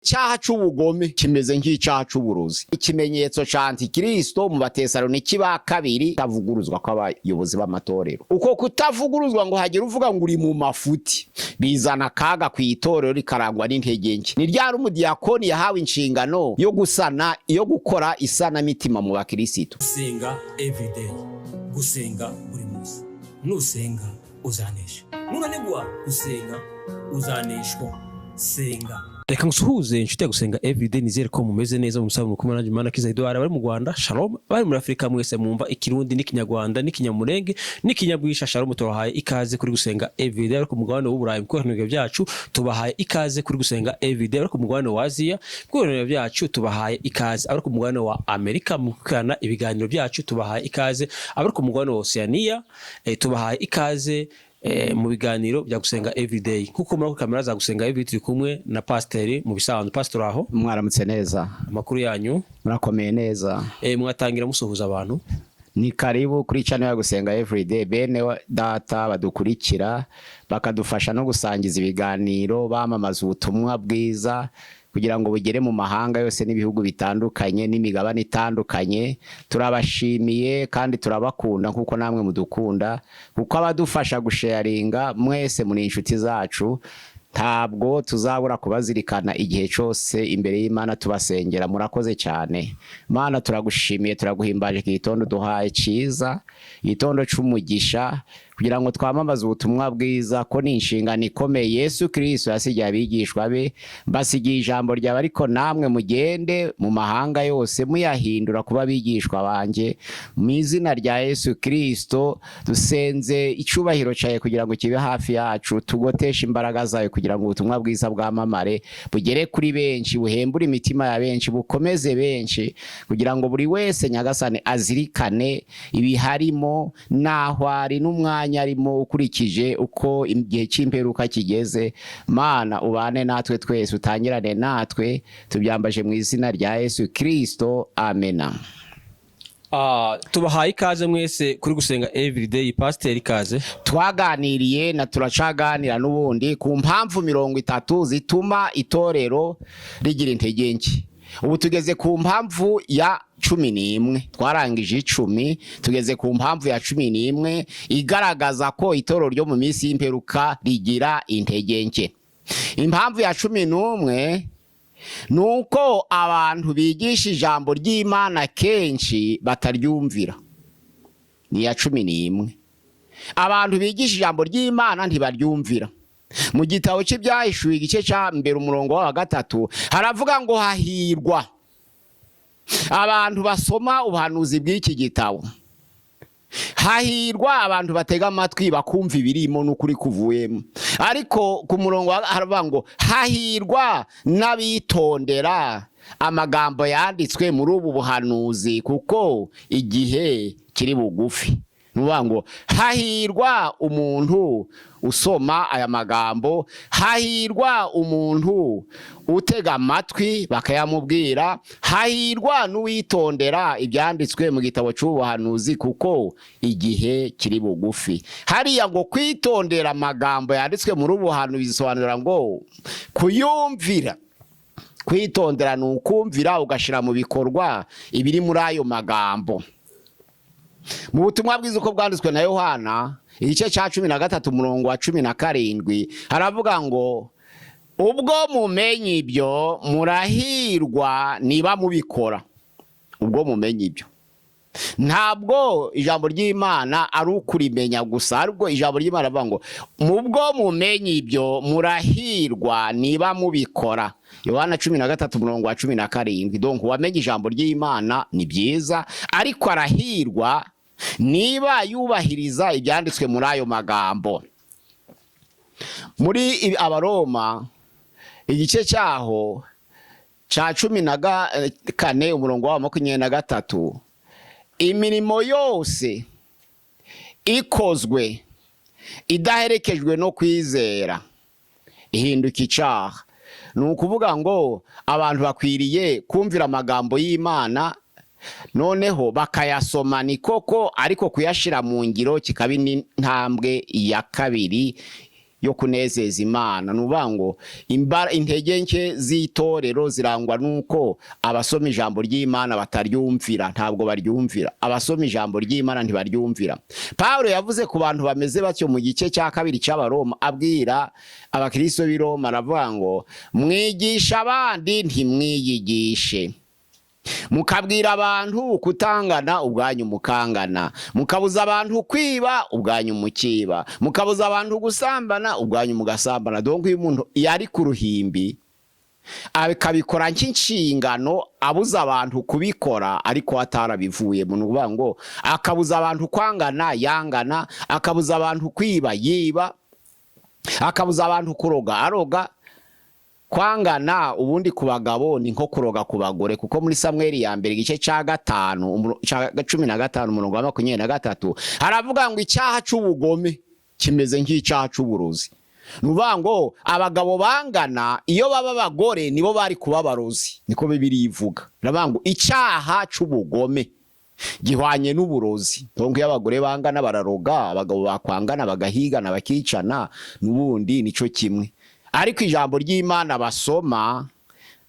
Cyaha c'ubugome kimeze nk'icyaha c'uburozi. Ikimenyetso ca Antikristo mu Batesaloniki ba kabiri tavuguruzwa kw'abayobozi b'amatorero. Uko kutavuguruzwa ngo hagire uvuga ngo uri mu mafuti bizana kaga kw'itorero rikarangwa n'intege nke. Ni ryari umudiyakoni yahawe inshingano yo gusana, yo gukora isanamitima mu bakristo. Gusenga everyday, gusenga buri munsi. Nusenga uzanesha, nunanigwa gusenga uzaneshwa. Senga. Reka ngusuhuze inshuti ya gusenga everyday, nizere ko mumeze neza mumusaba kumwe na Imana Kiza Edouard bari mu Rwanda. Shalom bari muri Afrika, mwese mwumva ikirundi n'ikinyarwanda n'ikinyamurenge n'ikinyabwisha. Shalom tubahaye ikaze kuri gusenga everyday ariko mugabane w'Uburayi mukora byacu. Tubahaye ikaze kuri gusenga everyday ariko mugabane wa Aziya mukora byacu. Tubahaye ikaze ariko mugabane wa Amerika mukana ibiganiro byacu. Tubahaye ikaze ariko mugabane wa Oceania. Tubahaye ikaze mu biganiro bya gusenga everyday. Kuko muri kamera za gusenga everyday turi kumwe na pastor mu bisanzwe. Pastor aho mwaramutse neza, amakuru yanyu murakomeye neza. Mwatangira musuhuza abantu. Ni karibu kuri channel ya gusenga everyday. Bene data badukurikira bakadufasha no gusangiza ibiganiro, bamamaza ubutumwa bwiza kugira ngo bugere mu mahanga yose n'ibihugu bitandukanye n'imigabane itandukanye. Turabashimiye kandi turabakunda kuko namwe mudukunda, kuko abadufasha gusharinga mwese muri inshuti zacu. Ntabwo tuzabura kubazirikana igihe cyose imbere y'Imana tubasengera. Murakoze cyane Mana, turagushimiye, turaguhimbaje iki gitondo duhaye cyiza, igitondo c'umugisha kugira ngo twamamaze ubutumwa bwiza ko ni inshingano ikomeye Yesu Kristo yasigiye abigishwa be. Basigiye ijambo ryawe, ariko namwe mugende mu mahanga yose muyahindura kuba abigishwa banje. Mu izina rya Yesu Kristo dusenze icubahiro cyawe kugira ngo kibe hafi yacu, tugoteshe imbaraga zawe kugira ngo ubutumwa bwiza bwamamare bugere kuri benshi, buhembure imitima ya benshi, bukomeze benshi, kugira ngo buri wese nyagasane azirikane ibiharimo naho ari n'umwanya arimo ukurikije uko igihe cy'imperuka kigeze. Mana ubane natwe twese, utangirane natwe, tubyambaje mu izina rya Yesu Kristo, amena. Tubahaye ikaze mwese kuri gusenga everyday. Pastor ikaze. Twaganiriye na turacaganira n'ubundi ku mpamvu 30 zituma itorero rigira intege nke. Ubu tugeze ku mpamvu ya 11, twarangije 10, tugeze ku mpamvu ya 11 igaragaza ko itorero ryo mu minsi y'imperuka rigira intege nke. Impamvu ya 11 nuko abantu bigisha ijambo ry'Imana kenshi bataryumvira. Ni ya 11. Abantu bigisha ijambo ry'Imana ntibaryumvira. Mu gitabo cy'Ibyahishuwe igice cya mbere umurongo wa 3 haravuga ngo hahirwa abantu basoma ubuhanuzi bw'iki gitabo. Hahirwa abantu batega amatwi bakumva ibirimo n'ukuri kuvuyemo. Ariko ku murongo haravuga ngo hahirwa n'abitondera amagambo yanditswe muri ubu buhanuzi kuko igihe kiri bugufi. Nuvuga ngo hahirwa umuntu usoma aya magambo, hahirwa umuntu utega amatwi bakayamubwira, hahirwa n'uwitondera ibyanditswe mu gitabo cy'ubuhanuzi kuko igihe kiri bugufi. Hariya ngo kwitondera amagambo yanditswe muri ubu buhanuzi bisobanura ngo kuyumvira. Kwitondera ni ukumvira ugashira mu bikorwa ibiri muri ayo magambo. Mu butumwa bwiza uko bwanditswe na Yohana igice cya 13 umurongo wa 17 haravuga ngo ubwo mumenye ibyo murahirwa niba mubikora. Ubwo mumenye ibyo, ntabwo ijambo ry'Imana ari ukurimenya gusa, ariko ijambo ry'Imana avuga ngo mubwo mumenye ibyo murahirwa niba mubikora. Yohana 13 umurongo wa 17. Donc wamenye ijambo ry'Imana ni byiza, ariko arahirwa niba yubahiriza ibyanditswe muri ayo magambo. Muri Abaroma igice cyaho ca 14 umurongo wa 23 imirimo yose ikozwe idaherekejwe no kwizera ihinduka icyaha. Ni ukuvuga ngo abantu bakwiriye kumvira amagambo y'Imana noneho bakayasoma ni koko, ariko kuyashira mu ngiro kikaba intambwe ya kabiri yo kunezeza Imana. Nuvuga ngo intege nke z'itorero zirangwa nuko abasoma ijambo ry'Imana bataryumvira, ntabwo baryumvira. Abasoma ijambo ry'Imana ntibaryumvira. Paulo yavuze ku bantu bameze batyo mu gice cya 2 cy'Abaroma, abwira abakristo b'i Roma, aravuga ngo mwigisha abandi ntimwiyigishe, mukabwira abantu kutangana ubwanyu mukangana, mukabuza abantu kwiba ubwanyu mukiba, mukabuza abantu gusambana ubwanyu mugasambana. Donc uyu muntu yari ku ruhimbi akabikora nk'inshingano, abuza abantu kubikora ariko atarabivuye. Mu nuvuga ngo akabuza abantu kwangana yangana, akabuza abantu kwiba yiba, akabuza abantu kuroga aroga. Kwangana ubundi ku bagabo ni nko kuroga ku bagore, kuko muri Samweli ya mbere igice cya 15:23 haravuga ngo icyaha cy'ubugome kimeze nk'icyaha cy'uburozi. Nuvuga ngo abagabo bangana iyo baba abagore nibo bari kuba abarozi, niko Bibiliya ivuga. Ravuga ngo icyaha cy'ubugome gihwanye n'uburozi. Donc iyo abagore bangana bararoga, abagabo bakwangana bagahigana bakicana, nubundi nico kimwe. Ariko ijambo ry'Imana basoma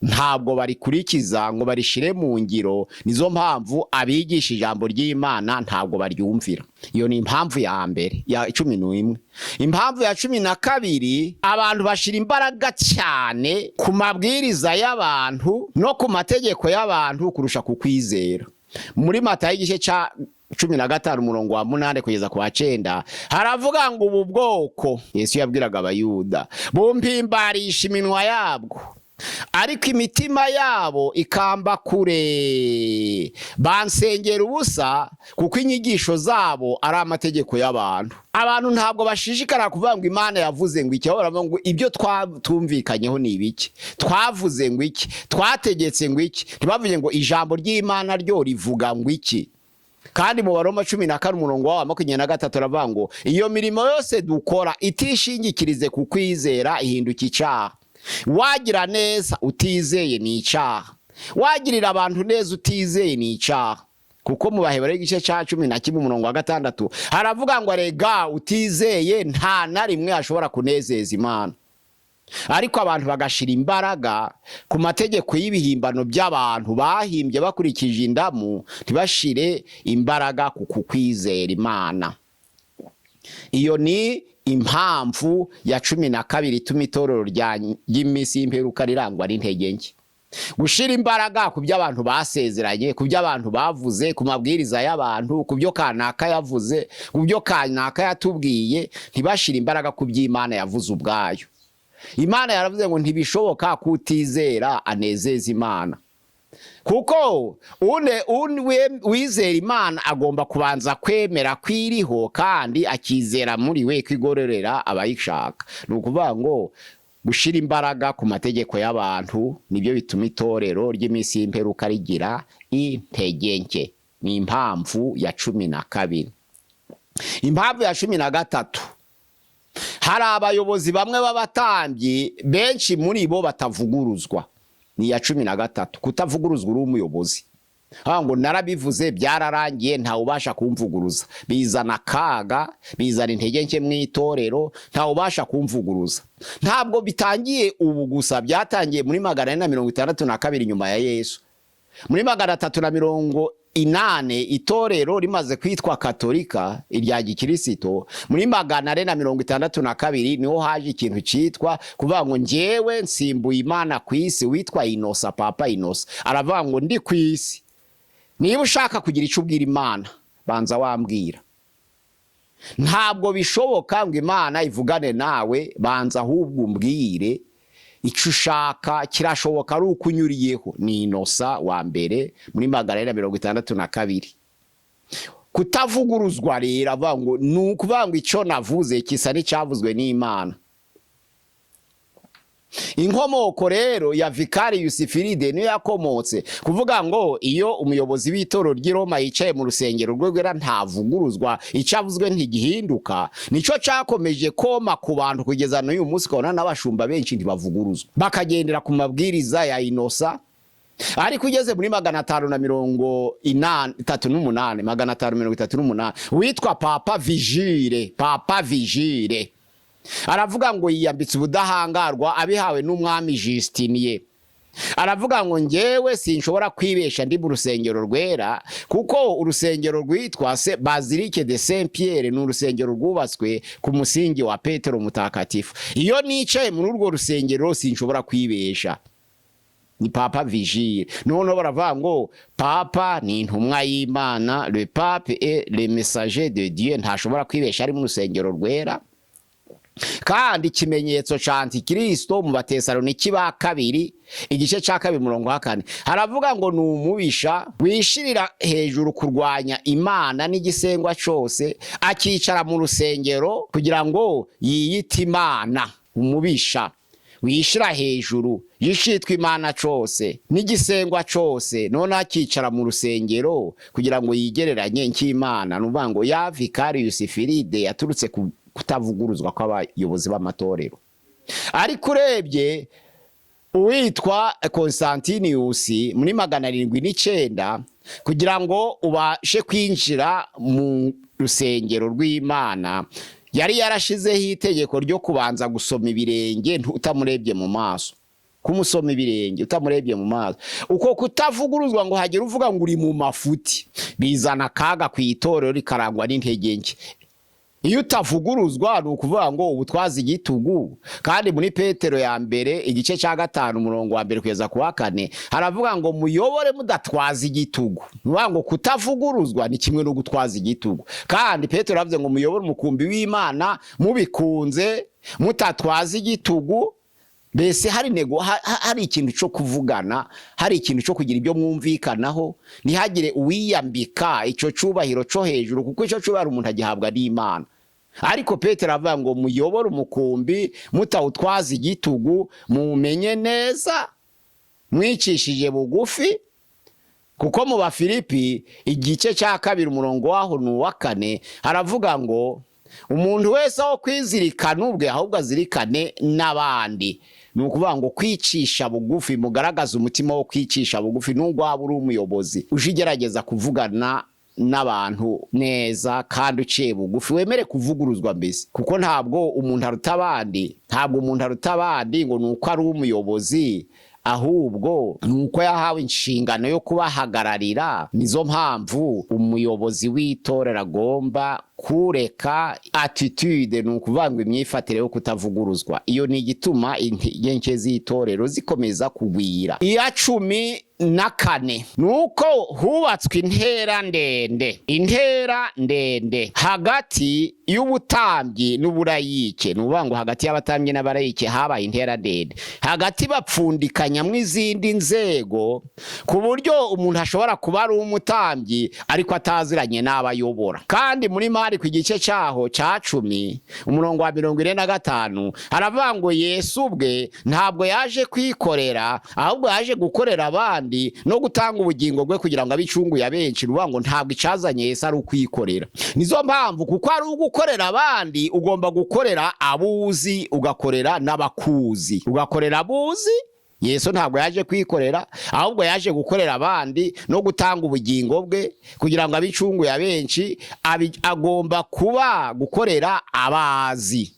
ntabwo barikurikiza ngo barishire mu ngiro. Nizo mpamvu abigisha ijambo ry'Imana ntabwo baryumvira. Iyo ni impamvu ya mbere ya 11. Impamvu ya 12, abantu bashira imbaraga cyane ku mabwiriza y'abantu no ku mategeko y'abantu kurusha ku kwizera. Muri Matayo igice cya 15:8 kugeza ku 9 haravuga ngo ubu bwoko Yesu yabwiraga abayuda bumpimbarisha iminwa yabwo, ariko imitima yabo ikamba kure, bansengera ubusa kuko inyigisho zabo ari amategeko y'abantu. Abantu ntabwo bashishikara kuvuga ngo Imana yavuze ngo iki, ahora ngo ibyo twatumvikanyeho ni ibiki, twavuze ngo iki, twategetse ngo iki. Ntibavuye ngo ijambo ry'Imana ryo rivuga ngo iki. Kandi mu Baroma 14:23 aravuga ngo iyo mirimo yose dukora itishingikirize ku kwizera ihinduka icyaha. Wagira neza utizeye ni icyaha, wagirira abantu neza utizeye ni icyaha. Kuko mu Baheburayo igice cya 11:6 haravuga ngo rega utizeye nta na rimwe ashobora kunezeza Imana. Ariko abantu bagashira imbaraga ku mategeko y'ibihimbano by'abantu bahimbye bakurikije indamu, ntibashire imbaraga ku kwizera Imana. Iyo ni impamvu ya 12 ituma itorero ry'iminsi y'imperuka rirangwa n'intege nke. Gushira imbaraga ku by'abantu basezeranye, ku by'abantu bavuze, ku mabwiriza y'abantu, ku byo kanaka yavuze, ku byo kanaka yatubwiye, ntibashira imbaraga ku by'Imana yavuze ubwayo. Imana yaravuze ngo ntibishoboka kutizera anezeza Imana. Kuko wizera Imana agomba kubanza kwemera kwiriho kandi akizera muri we kwigororera abayishaka. Nukuvuga ngo gushira imbaraga ku mategeko y'abantu nibyo bituma itorero ry'iminsi y'imperuka rigira intege nke. Ni impamvu ya 12. Impamvu ya 13, hari abayobozi bamwe b'abatambyi benshi muri bo batavuguruzwa. Ni ya 13, kutavuguruzwa uri umuyobozi. Ngo narabivuze byararangiye nta ubasha kumvuguruza. Bizana kaga, bizana intege nke mu itorero, nta ubasha kumvuguruza. Ntabwo bitangiye ubu gusa, byatangiye muri 462 nyuma ya Yesu. Muri 380 itorero rimaze kwitwa Katolika irya Gikristo. Muri 462 niho haje ikintu cyitwa kuvuga ngo njyewe nsimbuye Imana ku isi, witwa Inosa, Papa Inosa aravuga ngo ndi ku isi, niba ushaka kugira icyo ubwira Imana banza wambwira. Ntabwo bishoboka ngo Imana ivugane nawe, banza ahubwo umbwire icyo ushaka. Kirashoboka ari ukunyuriyeho. Ni Inosa wa mbere muri 462. Kutavuguruzwa rero avuga ngo nukuvuga ngo icyo navuze kisa n'icyavuzwe n'Imana. Inkomoko rero ya Vicarius Filide niyo yakomotse kuvuga ngo iyo umuyobozi w'itoro ry'i Roma yicaye mu rusengero rw'Rwera ntavuguruzwa, icyavuzwe ntigihinduka. Nico cyakomeje koma ku bantu kugeza n'uyu munsi, kabona n'abashumba benshi ntibavuguruzwa, bakagendera ku mabwiriza ya Inosa. Ariko ugeze muri 538 witwa Papa Vigile. Papa Vigile aravuga ngo yiyambitse ubudahangarwa abihawe n'umwami Justiniye. Aravuga ngo njyewe sinshobora kwibesha ndi mu rusengero rwera, kuko urusengero rwitwa Basilique de Saint Pierre ni urusengero rwubatswe ku musingi wa Petero Mutakatifu. Iyo nicaye muri urwo rusengero sinshobora kwibesha. Ni Papa Vigile. Noneho baravuga ngo Papa ni intumwa y'Imana, le pape est le messager de Dieu, ntashobora kwibesha ari mu rusengero rwera. Kandi ikimenyetso ca Antikristo mu Batesaloniki ba kabiri igice ca 2:4 haravuga ngo ni umubisha wishirira hejuru kurwanya Imana n'igisengwa cose, akicara mu rusengero kugira ngo yiyite Imana. Umubisha wishira hejuru yishitwa Imana cose n'igisengwa cose, none akicara mu rusengero kugira ngo yigereranye nk'Imana. Nuvuga ngo ya Vicarius Filide yaturutse kutavuguruzwa kw'abayobozi b'amatorero. Ariko urebye uwitwa Constantinius muri 709 kugira ngo ubashe kwinjira mu rusengero rw'Imana, yari yarashizeho itegeko ryo kubanza gusoma ibirenge utamurebye mu maso. Kumusoma ibirenge utamurebye mu maso. Uko kutavuguruzwa ngo hagire uvuga ngo uri mu mafuti, bizana kaga kwitorero rikarangwa n'intege nke. Iyo utavuguruzwa nukuvuga ngo ubutwazi igitugu. Kandi muri Petero ya mbere igice ca 5:1 kugeza ku 4 haravuga ngo muyobore mudatwaza igitugu. Nuvuga ngo kutavuguruzwa ni kimwe no gutwaza igitugu. Kandi Petero yavuze ngo muyobore umukumbi w'Imana mubikunze mutatwaza igitugu. Bese hari ikintu cyo kuvugana, hari ikintu cyo kugira ibyo mwumvikanaho, ntihagire uwiyambika ico cubahiro cyo hejuru, kuko ico cubahiro umuntu agihabwa n'Imana. Ariko Petero avuga ngo muyobore umukumbi mutawutwaza igitugu, mumenye neza mwicishije bugufi. Kuko mu Bafilipi igice ca 2:4 haravuga ngo umuntu wese aho kwizirikana ubwe ahubwo azirikane n'abandi. Nukuvuga ngo kwicisha bugufi, mugaragaza umutima wo kwicisha bugufi. Nubwo waba uri umuyobozi ujigerageza kuvugana n'abantu neza kandi uciye bugufi, wemere kuvuguruzwa mbese. Kuko ntabwo umuntu aruta abandi ngo nuko ari umuyobozi, ahubwo nuko yahawe inshingano yo kubahagararira. Nizo mpamvu umuyobozi w'itorero agomba kureka attitude, nukuvuga ngo imyifatire yo kutavuguruzwa. Iyo ni igituma intege nke z'itorero zikomeza kugwira. Iya 14 nuko hubatswe intera ndende hagati y'ubutambyi n'uburayike. Nuvuga ngo hagati y'abatambyi n'abarayike habaye intera ndende, hagati bapfundikanya mu izindi nzego, ku buryo umuntu ashobora kuba ari umutambyi ariko ataziranye n'abayobora. Kandi muri Mariko igice cyaho ca 10:45 haravuga ngo Yesu ubwe ntabwo yaje kwikorera, ahubwo yaje gukorera abandi no gutanga ubugingo bwe kugira ngo abicunguye abenshi. Nuvuga ngo ntabwo icazanye Yesu ari ukwikorera. Nizo mpamvu kuko ari ugukorera abandi ugomba gukorera abuzi, ugakorera n'abakuzi. Ugakorera abuzi. Yesu ntabwo yaje kwikorera, ahubwo yaje gukorera abandi no gutanga ubugingo bwe kugira ngo abicunguye abenshi. Agomba kuba gukorera abazi.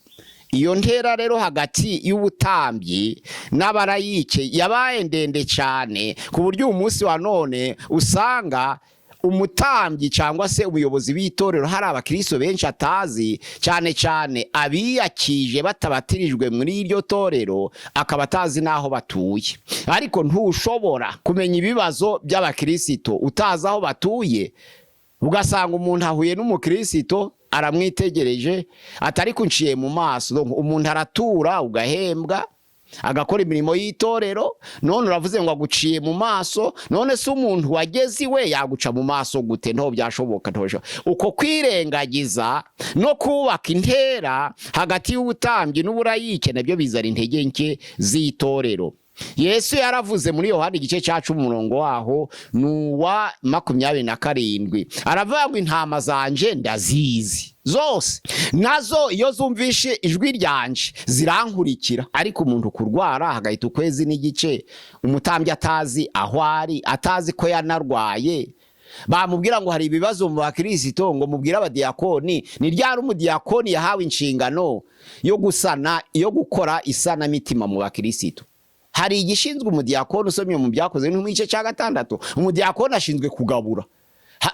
Iyo ntera rero hagati y'ubutambyi n'abarayike yabaye ndende cyane, ku buryo umunsi wa none usanga umutambyi cyangwa se ubuyobozi b'itorero hari abakristo benshi atazi, cyane abiyakije batabatirijwe muri iryo torero, akaba atazi naho batuye. Ariko ntushobora kumenya ibibazo by'abakristo utazi aho batuye. Ugasanga umuntu ahuye n'umukristo aramwitegereje atari kunciye mu maso. Umuntu aratura ugahembwa agakora imirimo y'itorero, none uravuze ngo aguciye mu maso. None se umuntu wageze iwe yaguca mu maso gute? Nto byashoboka. Uko kwirengagiza no kubaka intera hagati y'ubutambyi n'uburayike nabyo bizana intege nke z'itorero. Yesu yaravuze muri Yohana igice ca 10:27 aravuga ngo intama zanje ndazizi zose, nazo iyo zumvishe ijwi ryanje zirankurikira. Ariko umuntu kurwara hagahita ukwezi n'igice, umutambyi atazi aho ari, atazi ko yanarwaye, bamubwira ngo hari ibibazo mu bakristo ngo mubwira abadiyakoni, ni ryari umudiyakoni yahawe inshingano yo gusana, yo gukora isanamitima mu bakristo? Hari igishinzwe umudiyakoni, usomye mu byakoze no mu gice cya 6, umudiyakoni ashinzwe kugabura,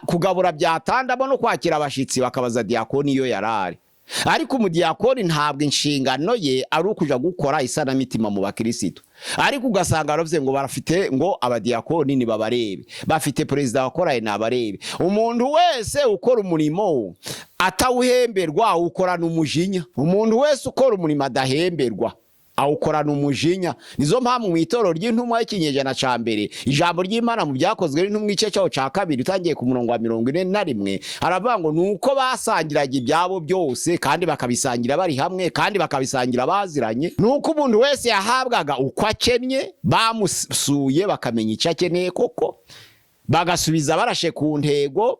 kugabura byatandamo no kwakira abashitsi bakabaza diyakoni iyo yarari. Ariko umudiyakoni ntabwo inshingano ye ari ukuja gukora isanamitima mu bakristo. Ariko ugasanga baravye ngo barafite ngo abadiyakoni ni babarebe, bafite perezida wakoraye nabarebe. Umuntu wese ukora umurimo atawuhemberwa ukorana umujinya. Umuntu wese ukora umurimo adahemberwa awukorana umujinya. Nizo mpamvu mu itorero ry'intumwa y'ikinyejana ca mbere ijambo ry'Imana mu byakozwe n'intumwa igice cyaho ca 2 utangiye ku murongo wa 41 aravuga ngo nuko basangiraga ibyabo byose kandi bakabisangira bari hamwe kandi bakabisangira baziranye. Nuko umuntu wese yahabwaga uko akennye, bamusuye bakamenya icyo akeneye koko, bagasubiza barashe ku ntego.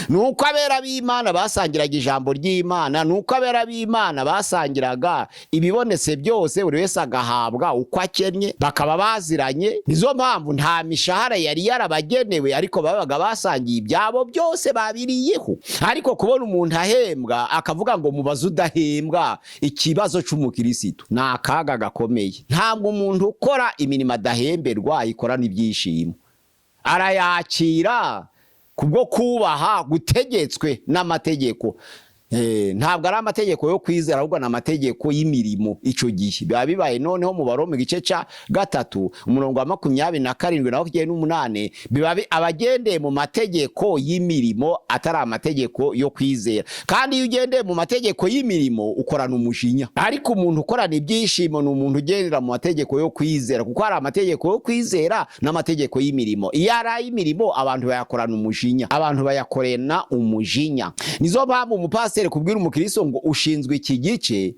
Nuko abera b'Imana basangiraga ijambo ry'Imana, nuko abera b'Imana basangiraga ibibonetse byose, buri wese agahabwa uko akennye, bakaba baziranye. Nizo mpamvu nta mishahara yari yarabagenewe, ariko babaga basangiye ibyabo byose babiriyeho. Ariko kubona umuntu ahembwa akavuga ngo mubaze udahembwa, ikibazo c'umukristo na akaga gakomeye. Ntabwo umuntu ukora imirimo adahemberwa ikorana ibyishimo, arayakira kubwo kubaha gutegetswe n'amategeko. Ntabwo ari amategeko yo kwizera, ahubwo n'amategeko y'imirimo. Ico gihe biba bibaye noneho mu Baroma igice ca 3 umurongo wa 27 na 8 biba abagendeye mu mategeko y'imirimo atari amategeko yo kwizera. Kandi iyo ugendeye mu mategeko y'imirimo ukorana umujinya. Ariko umuntu ukorana ibyishimo ni umuntu ugendera mu mategeko yo kwizera, kuko hari amategeko yo kwizera n'amategeko y'imirimo. Iyo ari imirimo abantu bayakorana umujinya, abantu bayakorena umujinya. Nizo mpamvu umupasiteri kubwira umukristo ngo ushinzwe iki gice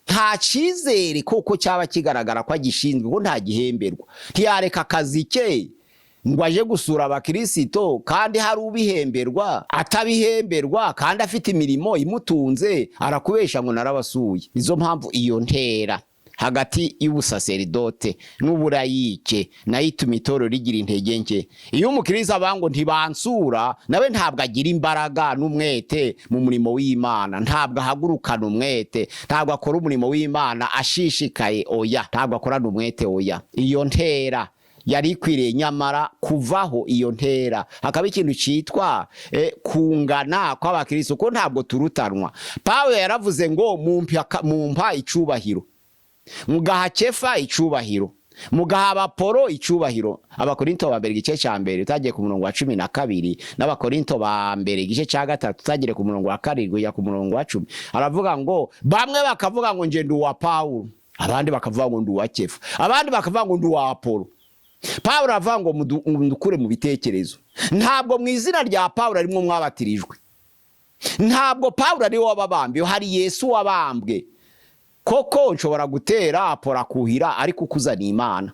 nta cizere koko cyaba kigaragara ko agishinzwe, ko nta gihemberwa. Ntiyareka akazi ke ngo aje gusura abakristo kandi hari ubihemberwa, atabihemberwa kandi afite imirimo imutunze, arakubesha ngo narabasuye. Nizo mpamvu iyo ntera hagati y'ubusaseridote n'uburayike nayo ituma itorero rigira intege nke. Iyo umukristo abango ntibansura, nawe ntabwo agira imbaraga n'umwete mu murimo w'Imana, ntabwo ahagurukana umwete, ntabwo akora umurimo w'Imana ashishikaye, oya, ntabwo akorana umwete, oya. Iyo ntera yari ikwiriye nyamara kuvaho. Iyo ntera hakaba ikintu citwa kungana kw'abakristo, ko ntabwo turutanwa. Pawulo yaravuze ngo mumpa icubahiro, mugaha Kefa icubahiro, mugaha Apolo icubahiro. Abakorinto ba mbere igice ca mbere utagiye ku murongo wa 12 n'abakorinto ba mbere igice ca 3 utagiye ku murongo wa 7 ya ku murongo wa 10 aravuga ngo bamwe bakavuga ngo nje ndu wa Pawulo, abandi bakavuga ngo ndu wa Kefa, abandi bakavuga ngo ndu wa Apolo. Pawulo avuga ngo mudukure mu bitekerezo. Ntabwo mu izina rya Pawulo arimwo mwabatirijwe, ntabwo Pawulo ari wababambye, hari Yesu wabambwe. Koko nshobora gutera Apolo kuhira, ariko ukuzana Imana.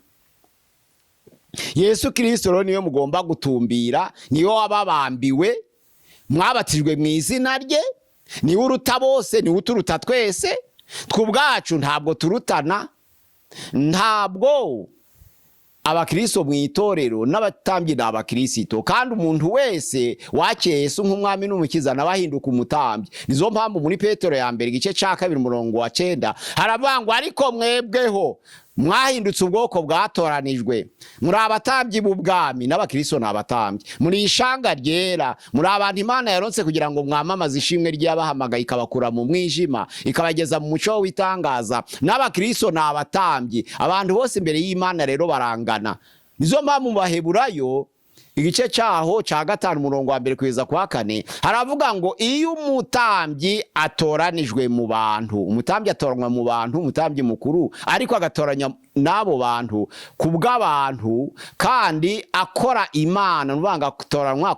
Yesu Kristo niwe mugomba gutumbira, niwe wababambiwe, mwabatijwe mu izina rye, niwe uruta bose, niwe uturuta twese. Twubwacu ntabwo turutana, ntabwo abakristo mu itorero n'abatambyi n'abakristo, kandi umuntu wese wakeye Yesu nk'umwami n'umukiza nabahinduka umutambyi. Nizo mpamvu muri Petero ya mbere igice ca 2 umurongo wa 9 haravangwa ariko mwebweho mwahindutse ubwoko bwatoranijwe, muri abatambyi b'ubwami, n'abakristo n'abatambyi, muri ishanga ryera, muri abantu Imana yaronse kugira ngo mwamamaze ishimwe ry'abahamagaye ikabakura mu mwijima ikabageza mu muco w'itangaza. N'abakristo n'abatambyi, abantu bose imbere y'Imana rero barangana. Nizo mpamvu mu Baheburayo igice cyaho ca 5 umurongo wa 1 kugeza kwa 4 haravuga ngo iyo umutambyi atoranijwe mu bantu, umutambyi atoranwa mu bantu, umutambyi mukuru, ariko agatoranya nabo bantu kubw'abantu kandi akora Imana, nubanga gutoranwa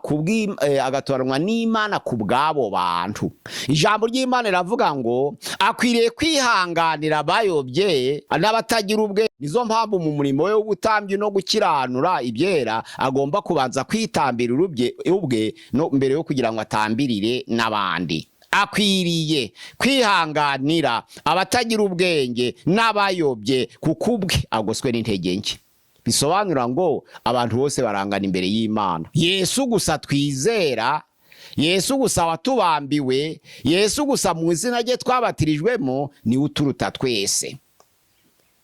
agatoranwa n'Imana kubw'abo bantu. Ijambo ry'Imana riravuga ngo akwiriye kwihanganira abayobye n'abatagira ubwe. Nizo mpamvu mu murimo we w'ubutambyi no gukiranura ibyera agomba kubanza kwitambira ubwe no mbere yo kugira ngo atambirire n'abandi. Akwiriye kwihanganira abatagira ubwenge n'abayobye, kuko ubwe agoswe n'intege nke. bisobanura ngo abantu bose barangana imbere y'Imana. Yesu gusa twizera, Yesu gusa watubambiwe, Yesu gusa mu izina rye twabatirijwemo ni uturuta twese.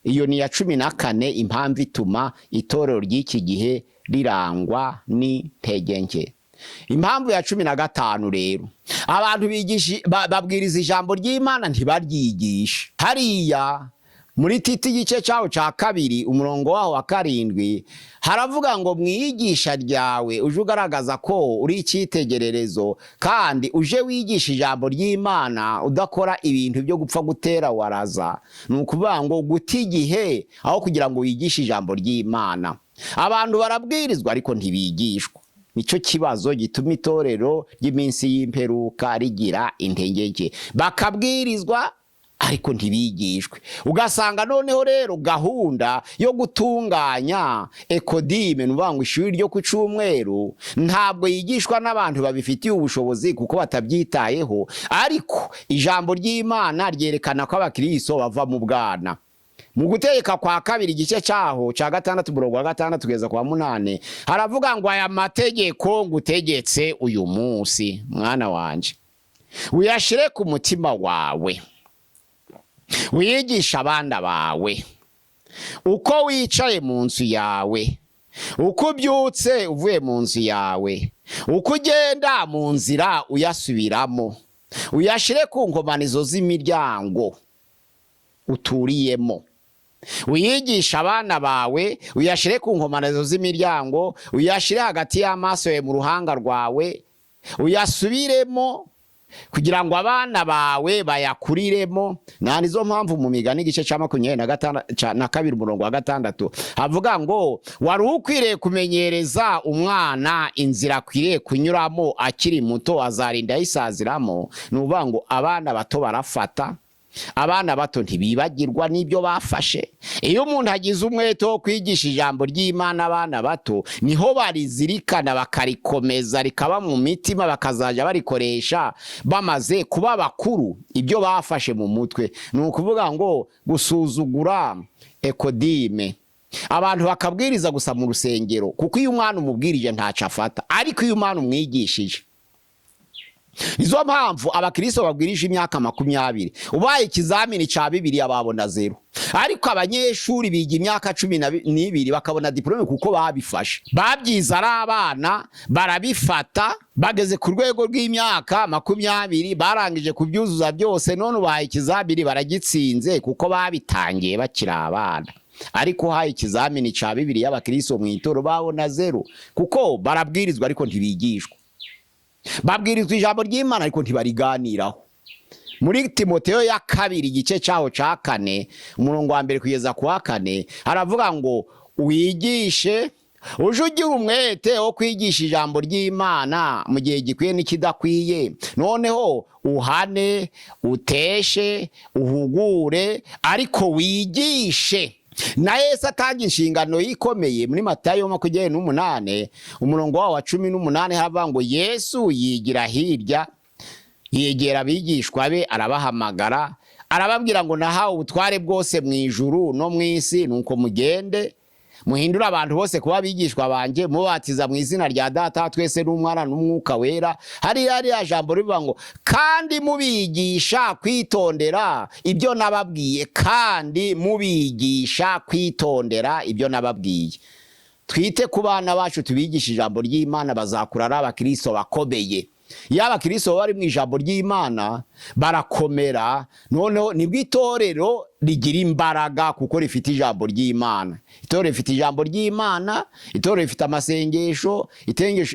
Iyo ni ya 14 impamvu ituma itorero ry'iki gihe rirangwa n'intege nke. Impamvu ya 15 rero, abantu babwiriza ijambo ry'Imana ntibaryigisha. Hariya muri Tito igice cyaho cya 2 umurongo waho wa 7 haravuga ngo mwiyigisha ryawe uje ugaragaza ko uri icyitegererezo kandi uje wigisha ijambo ry'Imana udakora ibintu byo gupfa gutera waraza. Nukuvuga ngo guta igihe aho kugira ngo wigishe ijambo ry'Imana. Abantu barabwirizwa ariko ntibigishwa. Nico kibazo gituma itorero ry'iminsi y'imperuka rigira intege nke. Bakabwirizwa ariko ntibigishwe. Ugasanga noneho rero gahunda yo gutunganya ekodime nuvango ishuri ryo ku cyumweru ntabwo yigishwa n'abantu babifitiye ubushobozi kuko batabyitayeho, ariko ijambo ry'Imana ryerekana ko abakristo bava mu bwana. Mu gutegeka kwa 2 igice cyaho cya 6 umurongo wa 6 tugeza kwa 8 haravuga ngo aya mategeko ngutegetse uyu munsi mwana wanje uyashire ku mutima wawe, wiyigisha abana bawe, uko wicaye mu nzu yawe, uko ubyutse uvuye mu nzu yawe, uko ugenda mu nzira uyasubiramo, uyashire ku nkomanizo z'imiryango uturiyemo. Wiyigisha abana bawe, uyashire ku nkomanizo z'imiryango, uyashire hagati y'amaso yawe mu ruhanga rwawe, uyasubiremo kugira ngo abana bawe bayakuriremo. Na nizo mpamvu mu Migani igice cya 22 umurongo wa 6 havuga ngo wari ukwiriye kumenyereza umwana inzira akwiriye kunyuramo akiri muto azarinda yisaziramo. Nuvuga ngo abana bato barafata, abana bato ntibibagirwa n'ibyo bafashe. Iyo umuntu agize umwete wo kwigisha ijambo ry'Imana abana bato niho barizirikana bakarikomeza rikaba mu mitima, bakazaja barikoresha bamaze kuba bakuru ibyo bafashe mu mutwe. Ni ukuvuga ngo gusuzugura ekodime, abantu bakabwiriza gusa mu rusengero kuko iyo umwana umubwirije ntaca afata, ariko iyo umwana umwigishije. Izo mpamvu abakristo babwirije imyaka 20 ubaye ikizamini ca Bibiliya babona 0, ariko abanyeshuri biga imyaka 12 bakabona diplome kuko babifashe. Babyiza ari abana barabifata, bageze ku rwego rw'imyaka 20 barangije kubyuzuza byose, none ubaye ikizamini baragitsinze kuko babitangiye bakiri abana. Ariko haye ikizamini ca Bibiliya abakristo mu itoro babona 0 kuko barabwirizwa ariko ntibigishwa. Babwirizwa ijambo ry'Imana ariko ntibariganiraho. Muri Timoteyo ya 2 igice cyaho cya 4 umurongo wa 1 kugeza ku wa 4 haravuga ngo wigishe, uje ugira umwete wo kwigisha ijambo ry'Imana mu gihe gikwiye n'ikidakwiye, noneho uhane, uteshe, uhugure, ariko wigishe. Na Yesu atanga inshingano yikomeye muri Matayo 28 umurongo wa 18 haravuga ngo Yesu yigira hirya, yegera abigishwa be arabahamagara, arababwira ngo nahawe ubutware bwose mu ijuru no mu isi, nuko mugende muhindura abantu bose kuba abigishwa banje, mubatiza mu izina rya Data twese n'Umwana n'Umwuka wera. Hari jambo rivuga ngo kandi mubigisha kwitondera ibyo nababwiye, kandi mubigisha kwitondera ibyo nababwiye. Twite ku bana bacu tubigisha ijambo ry'Imana, bazakura ari abakristo bakomeye. Yaba Kristo bari mu ijambo ry'Imana barakomera, noneho nibwo itorero rigira imbaraga kuko rifite ijambo ry'Imana. Itorero rifite ijambo ry'Imana, itorero rifite amasengesho,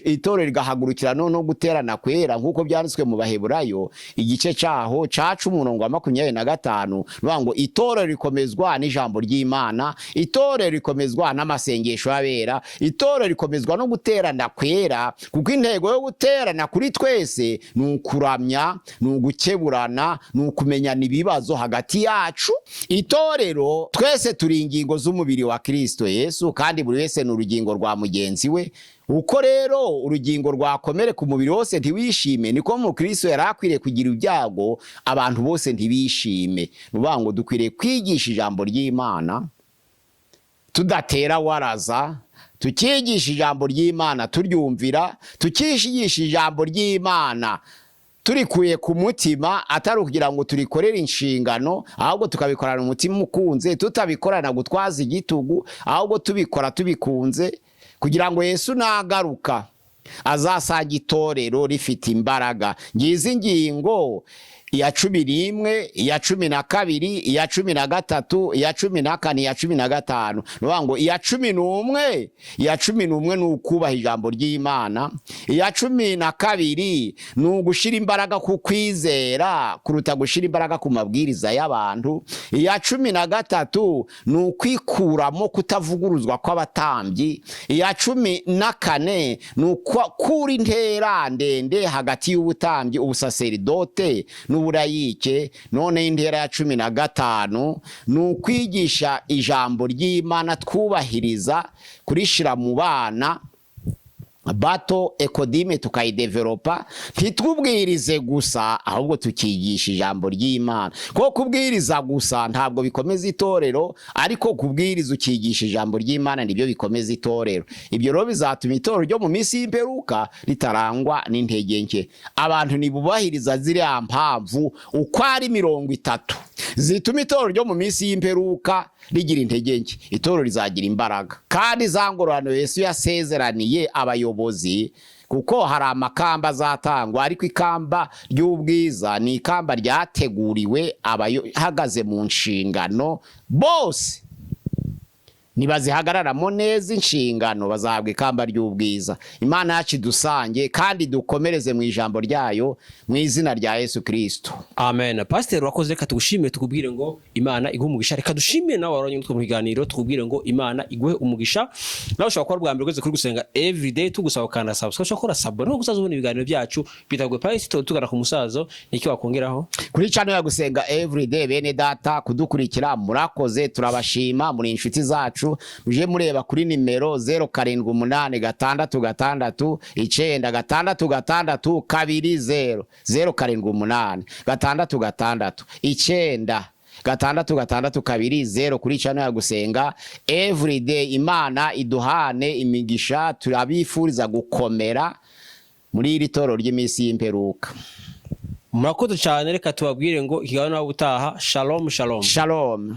itorero rigahagurukira no guterana kwera nkuko byanditswe mu Baheburayo igice cyaho ca 10 umurongo wa 25 nuvuga ngo itorero rikomezwa n'ijambo ry'Imana, itorero rikomezwa n'amasengesho y'abera, itorero rikomezwa no guterana kwera kuko intego yo guterana kuri twese nukuramya, nugukeburana, nukumenyana ibibazo hagati yacu. Itorero twese turi ingingo z'umubiri wa Kristo Yesu, kandi buri wese n'urugingo rwa mugenzi we. Uko rero urugingo rwakomere ku mubiri wose ntiwishime, niko mu Kristo yarakwiriye kugira ibyago abantu bose ntibishime. Nuvuga ngo dukwiriye kwigisha ijambo ry'Imana tudatera waraza, tukigisha ijambo ry'Imana turyumvira, tukigisha ijambo ry'Imana turikuye ku mutima, atari kugira ngo turikorere inshingano, ahubwo tukabikorana umutima ukunze, tutabikorana gutwaza igitugu, ahubwo tubikora tubikunze, kugira ngo Yesu nagaruka azasanga itorero rifite imbaraga. Ngizi ngingo iya 11, iya 12, iya 13, iya 14, iya 15. Nubango iya 11, iya 11 nukubaha ijambo ry'Imana, iya 12 nugushira imbaraga ku kwizera kuruta gushira imbaraga ku mabwiriza y'abantu, iya 13 nukwikuramo kutavuguruzwa kw'abatambyi, iya 14 nukura intera ndende hagati y'ubutambyi, ubusaseridote n'uburayike. None intera ya 15 nukwigisha ijambo ry'Imana twubahiriza, kurishira mu bana bato ekodime tukayidevelopa, ntitubwirize gusa ahubwo tukigisha ijambo ry'Imana. Ko kubwiriza gusa ntabwo bikomeza itorero, ariko kubwiriza ukigisha ijambo ry'Imana nibyo bikomeza itorero. Ibyo rero bizatuma itorero ryo mu minsi y'imperuka ritarangwa n'intege nke. Abantu nibubahiriza ziriya mpamvu uko ari 30 zituma itorero ryo mu minsi y'imperuka rigira intege nke, itorero rizagira imbaraga. Kandi za ngororano Yesu yasezeraniye abayobozi, kuko hari amakamba azatangwa, ariko ikamba ry'ubwiza ni ikamba ryateguriwe abahagaze mu nshingano bose. Nibazihagararamo neza inshingano bazahabwa ikamba ry'ubwiza. Imana yacu dusange kandi dukomereze mu ijambo ryayo mu izina rya Yesu Kristo. Amen. Pastor wakoze, reka tugushimire tukubwire ngo Imana iguhe umugisha. Reka dushimire nawe waranye mu biganiro tukubwire ngo Imana iguhe umugisha. Nawe ushaka kwa rwambere rweze kuri gusenga everyday, tugusaba kana subscribe, ushaka kora sub no gusaza ubona ibiganiro byacu bitagwe Pastor tugara ku musazo. Niki wakongeraho kuri channel ya gusenga everyday? Bene data kudukurikira murakoze, turabashima, muri inshuti zacu. Muje mureba kuri nimero 0786 966 20 0786 966 20 kuri channel ya gusenga everyday. Imana iduhane imigisha, turabifuriza gukomera muri iri toro ry'iminsi y'imperuka. Murakoze cyane, reka tubabwire ngo ikiganiro ubutaha. Shalom shalom. Shalom.